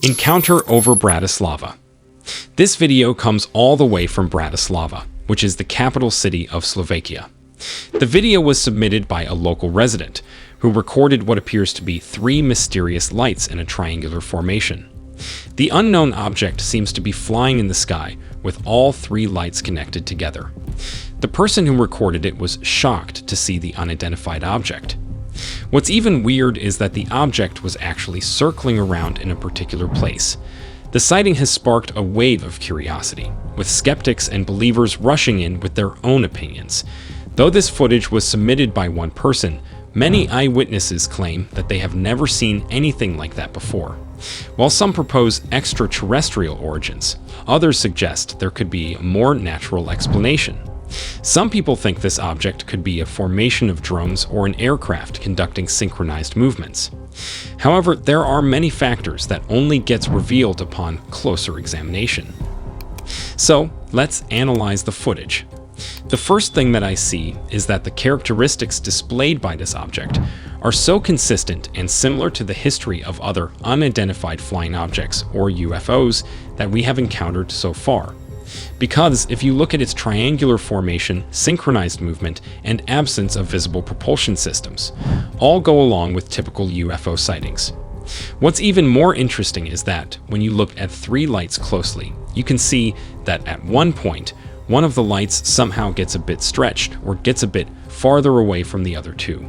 Encounter over Bratislava. This video comes all the way from Bratislava, which is the capital city of Slovakia. The video was submitted by a local resident who recorded what appears to be 3 mysterious lights in a triangular formation. The unknown object seems to be flying in the sky with all 3 lights connected together. The person who recorded it was shocked to see the unidentified object. What's even weird is that the object was actually circling around in a particular place. The sighting has sparked a wave of curiosity, with skeptics and believers rushing in with their own opinions. Though this footage was submitted by one person, many eyewitnesses claim that they have never seen anything like that before. While some propose extraterrestrial origins, others suggest there could be a more natural explanation. Some people think this object could be a formation of drones or an aircraft conducting synchronized movements. However, there are many factors that only gets revealed upon closer examination. So, let's analyze the footage. The first thing that I see is that the characteristics displayed by this object are so consistent and similar to the history of other unidentified flying objects, or UFOs, that we have encountered so far. Because if you look at its triangular formation, synchronized movement, and absence of visible propulsion systems, all go along with typical UFO sightings. What's even more interesting is that, when you look at 3 lights closely, you can see that at one point, one of the lights somehow gets a bit stretched or gets a bit farther away from the other 2.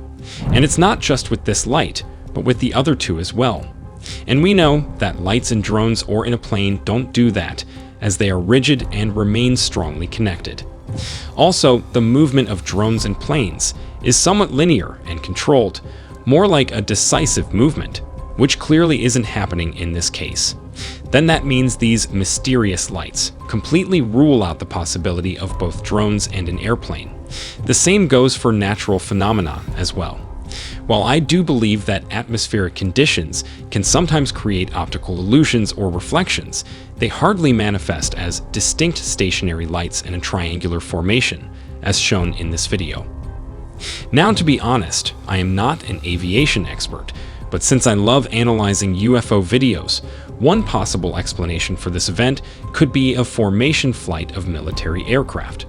And it's not just with this light, but with the other 2 as well. And we know that lights in drones or in a plane don't do that, as they are rigid and remain strongly connected. Also, the movement of drones and planes is somewhat linear and controlled, more like a decisive movement, which clearly isn't happening in this case. Then that means these mysterious lights completely rule out the possibility of both drones and an airplane. The same goes for natural phenomena as well. While I do believe that atmospheric conditions can sometimes create optical illusions or reflections, they hardly manifest as distinct stationary lights in a triangular formation, as shown in this video. Now, to be honest, I am not an aviation expert, but since I love analyzing UFO videos, one possible explanation for this event could be a formation flight of military aircraft.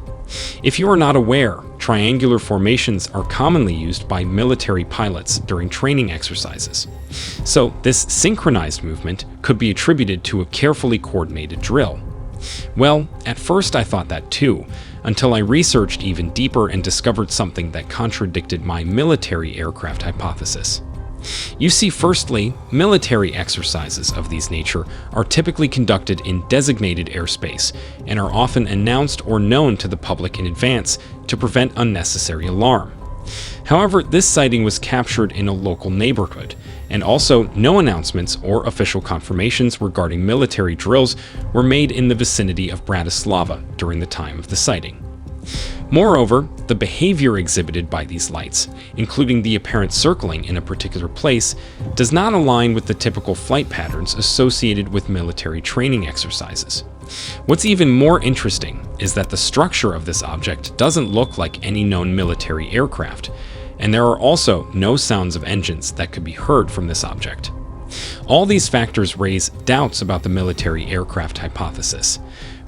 If you are not aware, triangular formations are commonly used by military pilots during training exercises. So this synchronized movement could be attributed to a carefully coordinated drill. Well, at first I thought that too, until I researched even deeper and discovered something that contradicted my military aircraft hypothesis. You see, firstly, military exercises of this nature are typically conducted in designated airspace and are often announced or known to the public in advance to prevent unnecessary alarm. However, this sighting was captured in a local neighborhood, and also no announcements or official confirmations regarding military drills were made in the vicinity of Bratislava during the time of the sighting. Moreover, the behavior exhibited by these lights, including the apparent circling in a particular place, does not align with the typical flight patterns associated with military training exercises. What's even more interesting is that the structure of this object doesn't look like any known military aircraft, and there are also no sounds of engines that could be heard from this object. All these factors raise doubts about the military aircraft hypothesis.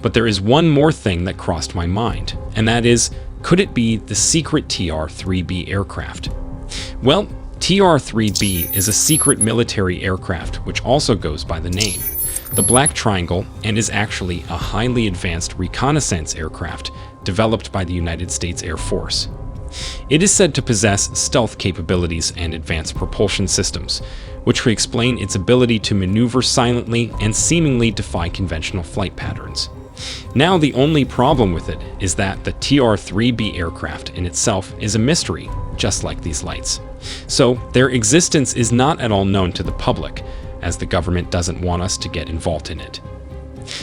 But there is one more thing that crossed my mind, and that is, could it be the secret TR-3B aircraft? Well, TR-3B is a secret military aircraft which also goes by the name, the Black Triangle, and is actually a highly advanced reconnaissance aircraft developed by the United States Air Force. It is said to possess stealth capabilities and advanced propulsion systems, which could explain its ability to maneuver silently and seemingly defy conventional flight patterns. Now, the only problem with it is that the TR-3B aircraft in itself is a mystery, just like these lights. So their existence is not at all known to the public, as the government doesn't want us to get involved in it.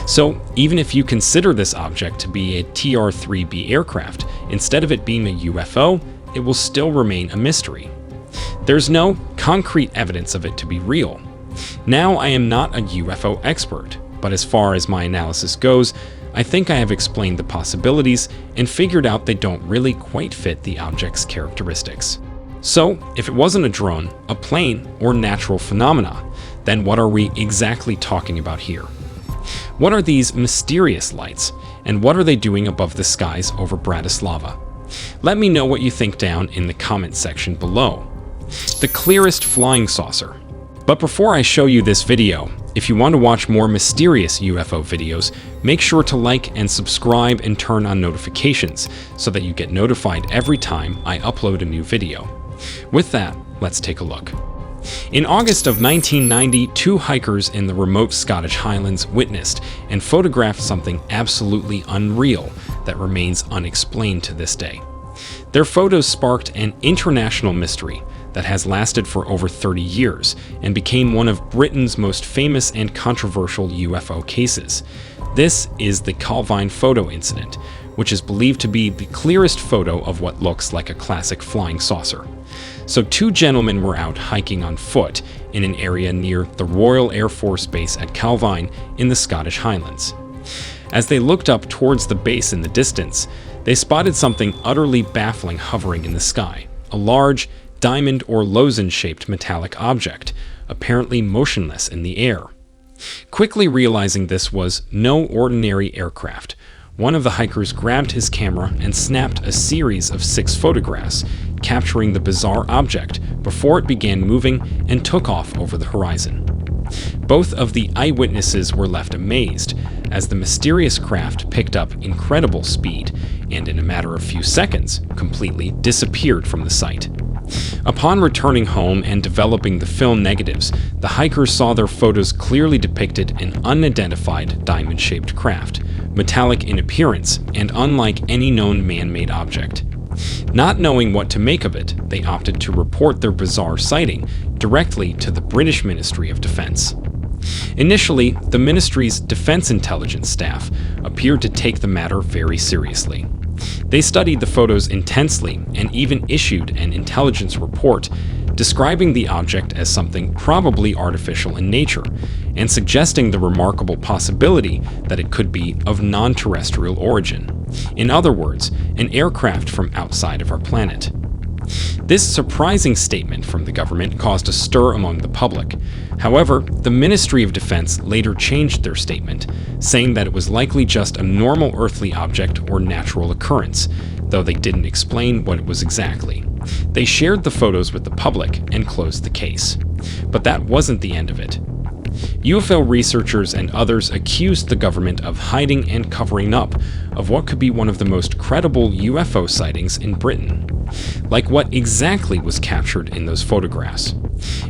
So even if you consider this object to be a TR-3B aircraft, instead of it being a UFO, it will still remain a mystery. There's no concrete evidence of it to be real. Now, I am not a UFO expert, but as far as my analysis goes, I think I have explained the possibilities and figured out they don't really quite fit the object's characteristics. So, if it wasn't a drone, a plane, or natural phenomena, then what are we exactly talking about here? What are these mysterious lights, and what are they doing above the skies over Bratislava? Let me know what you think down in the comment section below. The clearest flying saucer. But before I show you this video, if you want to watch more mysterious UFO videos, make sure to like and subscribe and turn on notifications so that you get notified every time I upload a new video. With that, let's take a look. In August of 1990, two hikers in the remote Scottish Highlands witnessed and photographed something absolutely unreal that remains unexplained to this day. Their photos sparked an international mystery that has lasted for over 30 years and became one of Britain's most famous and controversial UFO cases. This is the Calvine photo incident, which is believed to be the clearest photo of what looks like a classic flying saucer. So two gentlemen were out hiking on foot in an area near the Royal Air Force Base at Calvine in the Scottish Highlands. As they looked up towards the base in the distance, they spotted something utterly baffling hovering in the sky, a large, diamond or lozenge-shaped metallic object, apparently motionless in the air. Quickly realizing this was no ordinary aircraft, one of the hikers grabbed his camera and snapped a series of 6 photographs, capturing the bizarre object before it began moving and took off over the horizon. Both of the eyewitnesses were left amazed as the mysterious craft picked up incredible speed and in a matter of few seconds completely disappeared from the site. Upon returning home and developing the film negatives, the hikers saw their photos clearly depicted an unidentified diamond-shaped craft, metallic in appearance and unlike any known man-made object. Not knowing what to make of it, they opted to report their bizarre sighting directly to the British Ministry of Defence. Initially, the ministry's defense intelligence staff appeared to take the matter very seriously. They studied the photos intensely and even issued an intelligence report describing the object as something probably artificial in nature and suggesting the remarkable possibility that it could be of non-terrestrial origin. In other words, an aircraft from outside of our planet. This surprising statement from the government caused a stir among the public. However, the Ministry of Defense later changed their statement, saying that it was likely just a normal earthly object or natural occurrence, though they didn't explain what it was exactly. They shared the photos with the public and closed the case. But that wasn't the end of it. UFO researchers and others accused the government of hiding and covering up of what could be one of the most credible UFO sightings in Britain. Like what exactly was captured in those photographs?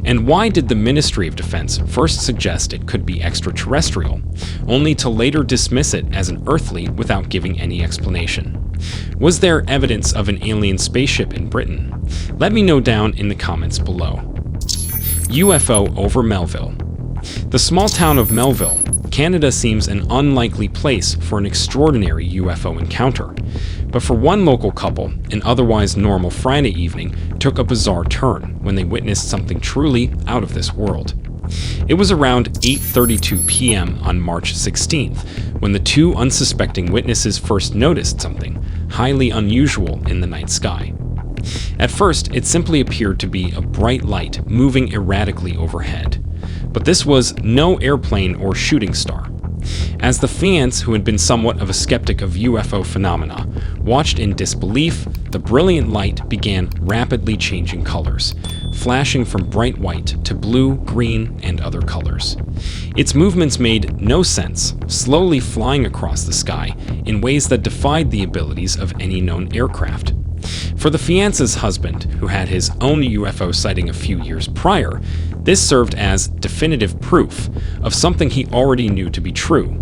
And why did the Ministry of Defense first suggest it could be extraterrestrial, only to later dismiss it as an earthly without giving any explanation? Was there evidence of an alien spaceship in Britain? Let me know down in the comments below. UFO over Melville. The small town of Melville, Canada seems an unlikely place for an extraordinary UFO encounter. But for one local couple, an otherwise normal Friday evening took a bizarre turn when they witnessed something truly out of this world. It was around 8:32 p.m. on March 16th when the two unsuspecting witnesses first noticed something highly unusual in the night sky. At first, it simply appeared to be a bright light moving erratically overhead. But this was no airplane or shooting star. As the fans, who had been somewhat of a skeptic of UFO phenomena, watched in disbelief, the brilliant light began rapidly changing colors, flashing from bright white to blue, green, and other colors. Its movements made no sense, slowly flying across the sky in ways that defied the abilities of any known aircraft. For the fiance's husband, who had his own UFO sighting a few years prior, this served as definitive proof of something he already knew to be true,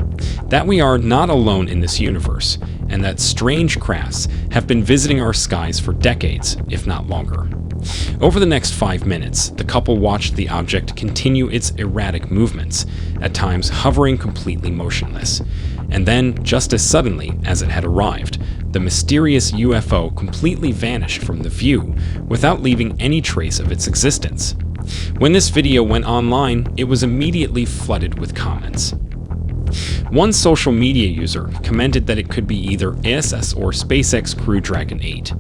that we are not alone in this universe, and that strange crafts have been visiting our skies for decades, if not longer. Over the next 5 minutes, the couple watched the object continue its erratic movements, at times hovering completely motionless. And then, just as suddenly as it had arrived, the mysterious UFO completely vanished from the view without leaving any trace of its existence. When this video went online, it was immediately flooded with comments. One social media user commented that it could be either ISS or SpaceX Crew Dragon 8.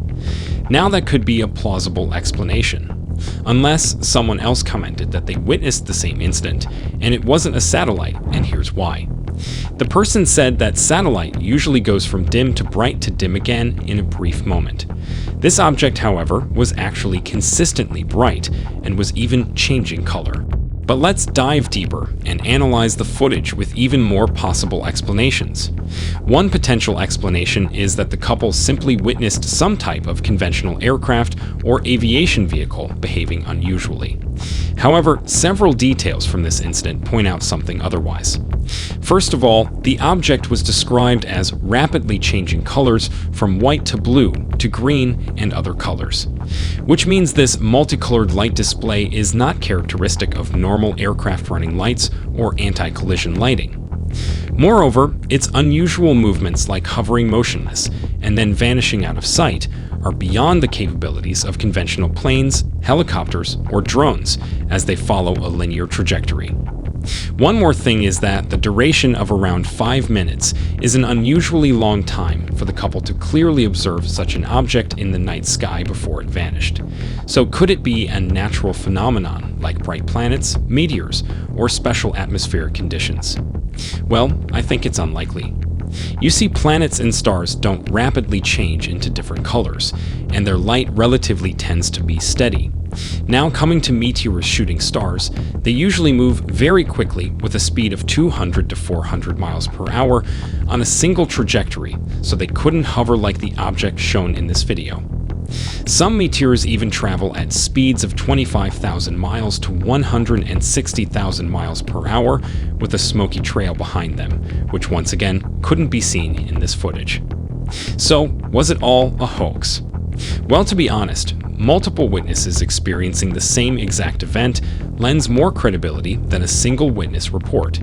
Now that could be a plausible explanation. unless someone else commented that they witnessed the same incident, and it wasn't a satellite, and here's why. The person said that satellite usually goes from dim to bright to dim again in a brief moment. This object, however, was actually consistently bright and was even changing color. But let's dive deeper and analyze the footage with even more possible explanations. One potential explanation is that the couple simply witnessed some type of conventional aircraft or aviation vehicle behaving unusually. However, several details from this incident point out something otherwise. First of all, the object was described as rapidly changing colors from white to blue to green and other colors, which means this multicolored light display is not characteristic of normal aircraft running lights or anti-collision lighting. Moreover, its unusual movements like hovering motionless and then vanishing out of sight are beyond the capabilities of conventional planes, helicopters, or drones as they follow a linear trajectory. One more thing is that the duration of around 5 minutes is an unusually long time for the couple to clearly observe such an object in the night sky before it vanished. So could it be a natural phenomenon like bright planets, meteors, or special atmospheric conditions? Well, I think it's unlikely. You see, planets and stars don't rapidly change into different colors, and their light relatively tends to be steady. Now, coming to meteors shooting stars, they usually move very quickly with a speed of 200 to 400 miles per hour on a single trajectory, so they couldn't hover like the object shown in this video. Some meteors even travel at speeds of 25,000 miles to 160,000 miles per hour with a smoky trail behind them, which once again couldn't be seen in this footage. So, was it all a hoax? Well, to be honest, multiple witnesses experiencing the same exact event lends more credibility than a single witness report.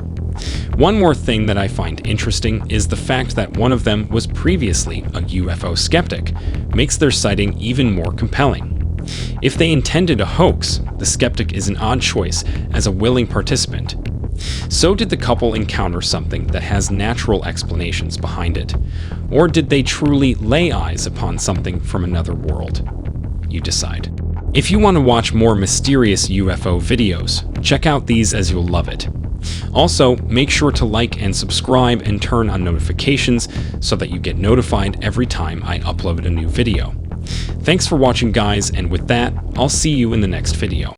One more thing that I find interesting is the fact that one of them was previously a UFO skeptic, makes their sighting even more compelling. If they intended a hoax, the skeptic is an odd choice as a willing participant. So did the couple encounter something that has natural explanations behind it? Or did they truly lay eyes upon something from another world? You decide. If you want to watch more mysterious UFO videos, check out these as you'll love it. Also, make sure to like and subscribe and turn on notifications so that you get notified every time I upload a new video. Thanks for watching, guys, and with that, I'll see you in the next video.